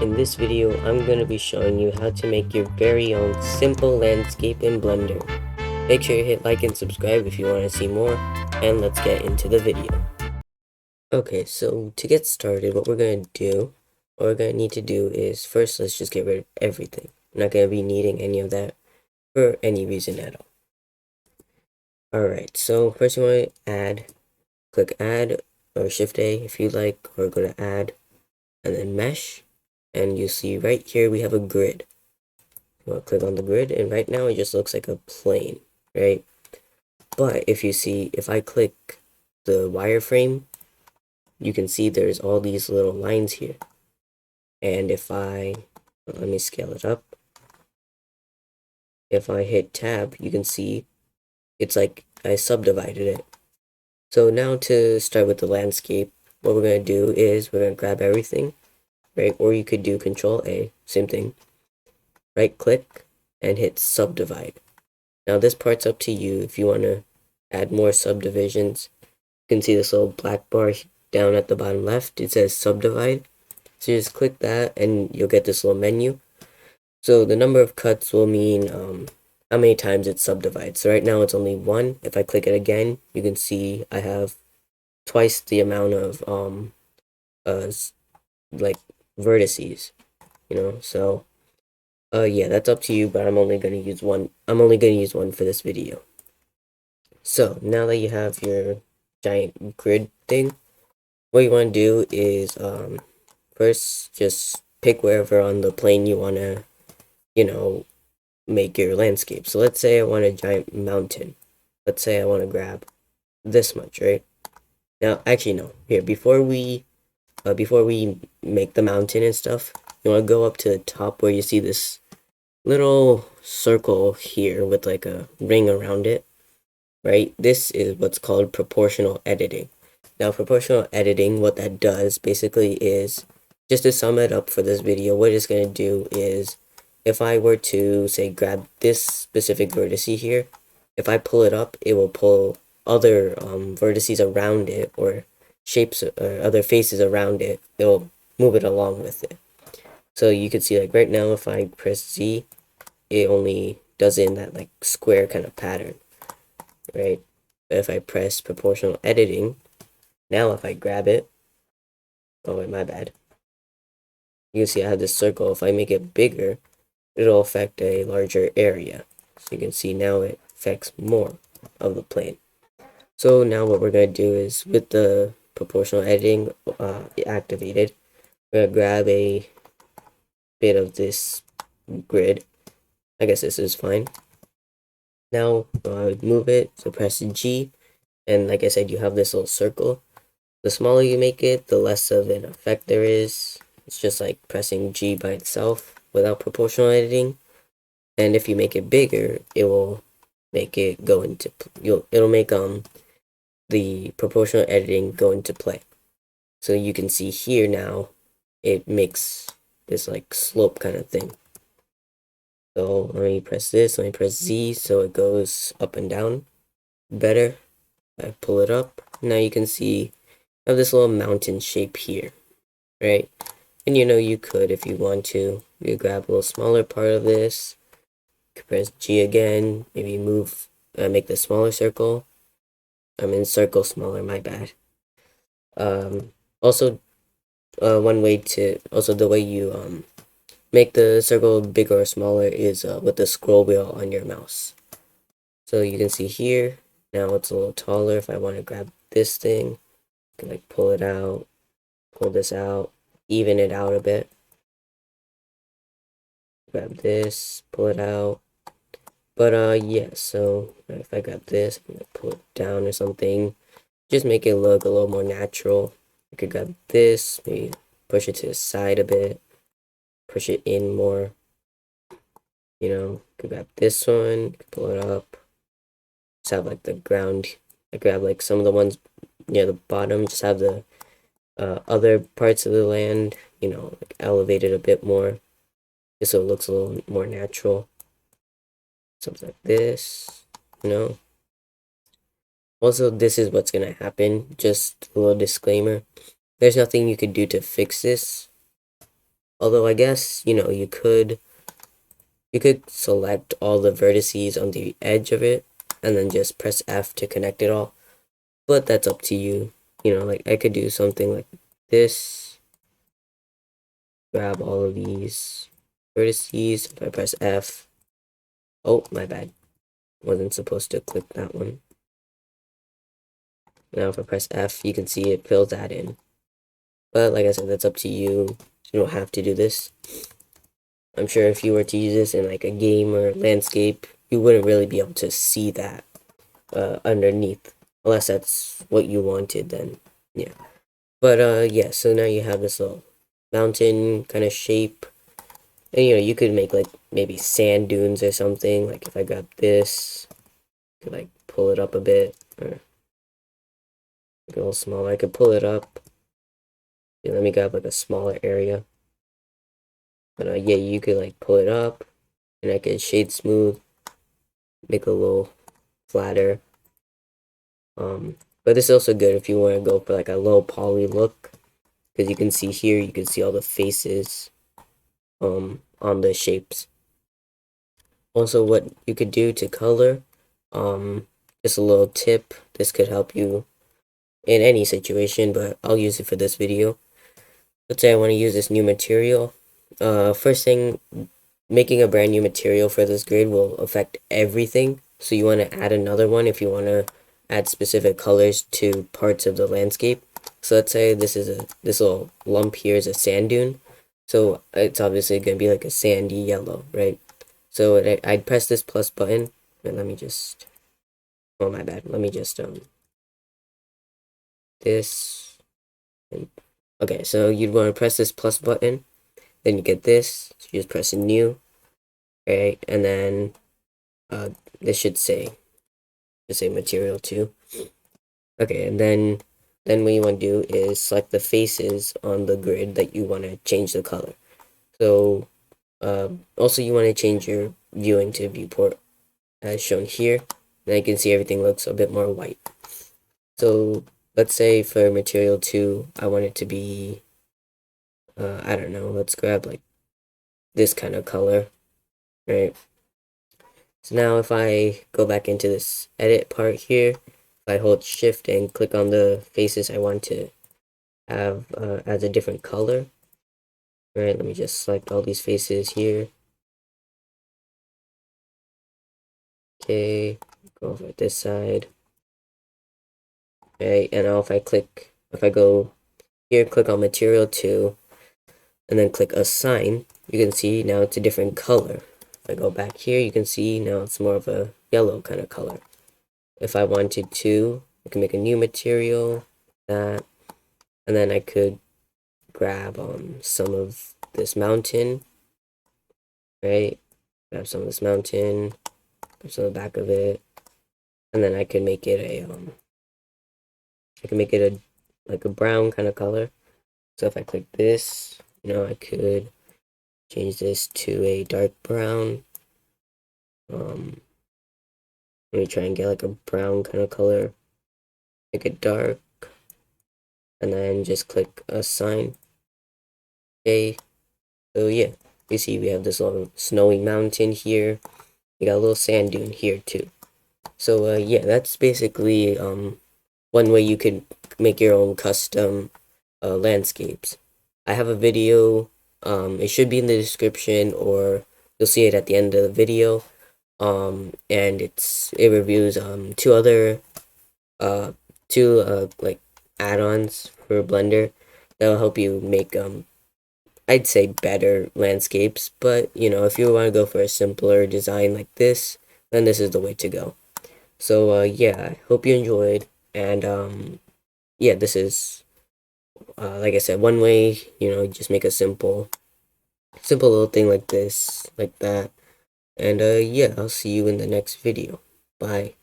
In this video, I'm going to be showing you how to make your very own simple landscape in Blender. Make sure you hit like and subscribe if you want to see more, and let's get into the video. Okay, so to get started, what we're going to need to do is first let's just get rid of everything. I'm not going to be needing any of that for any reason at all. Alright, so first you want to click add or shift A if you like, or go to add and then mesh, and you see right here we have a grid. I'll click on the grid, and right now it just looks like a plane, right? But if you see, if I click the wireframe, you can see there's all these little lines here. And if let me scale it up. If I hit tab, you can see it's like I subdivided it. So now to start with the landscape, what we're going to do is we're going to grab everything, right? Or you could do Control A, same thing. Right click and hit subdivide. Now this part's up to you if you want to add more subdivisions. You can see this little black bar down at the bottom left. It says subdivide. So you just click that and you'll get this little menu. So the number of cuts will mean how many times it subdivides. So right now it's only one. If I click it again, you can see I have twice the amount of like vertices, so yeah, that's up to you, but I'm only going to use one. I'm only going to use one for this video. So now that you have your giant grid thing, what you want to do is first just pick wherever on the plane you want to, make your landscape. So let's say I want a giant mountain. Let's say I want to grab this much, right? Now, actually, no. Here, before we make the mountain and stuff, you want to go up to the top where you see this little circle here with like a ring around it, right? This is what's called proportional editing. Now, proportional editing, what that does basically is, just to sum it up for this video, what it's going to do is, if I were to, say, grab this specific vertice here, if I pull it up, it will pull other vertices around it, or shapes, or other faces around it. It'll move it along with it. So you can see, like, right now, if I press Z, it only does it in that, like, square kind of pattern, right? But if I press proportional editing, now if I grab it, oh wait, my bad. You can see I have this circle. If I make it bigger, it'll affect a larger area. So you can see now it affects more of the plane. So now what we're going to do is, with the proportional editing activated, we're going to grab a bit of this grid. I guess this is fine. Now move it, so press G, and like I said, you have this little circle. The smaller you make it, the less of an effect there is. It's just like pressing G by itself without proportional editing. And if you make it bigger, it will make it go into it'll make the proportional editing go into play. So you can see here now it makes this like slope kind of thing. So let me press this, let me press Z so it goes up and down better. I pull it up. Now you can see I have this little mountain shape here, right? And you could, if you want to, you grab a little smaller part of this. You could press G again, maybe make the smaller circle. I'm in circle smaller, my bad. Also, the way you make the circle bigger or smaller is with the scroll wheel on your mouse. So you can see here, now it's a little taller. If I want to grab this thing, I can like pull it out, pull this out, even it out a bit. Grab this, pull it out. But yeah, so if I grab this, I'm gonna pull it down or something, just make it look a little more natural. I could grab this, maybe push it to the side a bit, push it in more. Could grab this one, pull it up. Just have like the ground. I grab like some of the ones near the bottom, just have the other parts of the land, like elevated a bit more, just so it looks a little more natural. Something like this, Also, this is what's gonna happen. Just a little disclaimer. There's nothing you could do to fix this. Although I guess, you know, you could select all the vertices on the edge of it and then just press F to connect it all. But that's up to you. You know, like I could do something like this. Grab all of these vertices. If I press F. Oh, my bad. Wasn't supposed to click that one. Now if I press F, you can see it fills that in. But like I said, that's up to you. You don't have to do this. I'm sure if you were to use this in like a game or landscape, you wouldn't really be able to see that underneath. Unless that's what you wanted, then yeah. But yeah, so now you have this little mountain kind of shape. And you know, you could make like maybe sand dunes or something. Like if I grab this, I could like pull it up a bit or make it a little smaller. I could pull it up. Yeah, let me grab like a smaller area. But yeah, you could like pull it up and I could shade smooth, make it a little flatter. But this is also good if you want to go for like a low poly look, because you can see here, you can see all the faces on the shapes. Also, what you could do to color, just a little tip, this could help you in any situation, but I'll use it for this video. Let's say I want to use this new material. First thing, making a brand new material for this grid will affect everything. So you want to add another one if you want to add specific colors to parts of the landscape. So let's say this little lump here is a sand dune. So it's obviously going to be like a sandy yellow, right? So I'd press this plus button, and let me just, oh my bad, let me just, this, and, okay, so you'd want to press this plus button, then you get this, so you just press new, right, and then, this should say material 2, okay, and then what you want to do is select the faces on the grid that you want to change the color. So, also you want to change your viewing to viewport as shown here. Now you can see everything looks a bit more white. So let's say for material 2, I want it to be, I don't know, let's grab like this kind of color, right? So now if I go back into this edit part here, if I hold shift and click on the faces I want to have as a different color, right? Let me just select all these faces here. Okay, go over this side. Right, and now if I go here, click on material 2, and then click assign, you can see now it's a different color. If I go back here, you can see now it's more of a yellow kind of color. If I wanted to, I can make a new material, that, and then I could grab some of this mountain, right? Grab some of this mountain, grab some of the back of it, and then I can make it like a brown kind of color. So if I click this, you know, I could change this to a dark brown. Let me try and get like a brown kind of color, make it dark, and then just click assign. Okay, so yeah, you see we have this little snowy mountain here. We got a little sand dune here too. So yeah, that's basically one way you could make your own custom landscapes. I have a video, it should be in the description, or you'll see it at the end of the video. And it reviews two other like add-ons for Blender that'll help you make I'd say better landscapes. But you know, if you want to go for a simpler design like this, then this is the way to go. So yeah, I hope you enjoyed, and yeah, this is like I said, one way, you know, just make a simple little thing like this, like that. And yeah, I'll see you in the next video. Bye.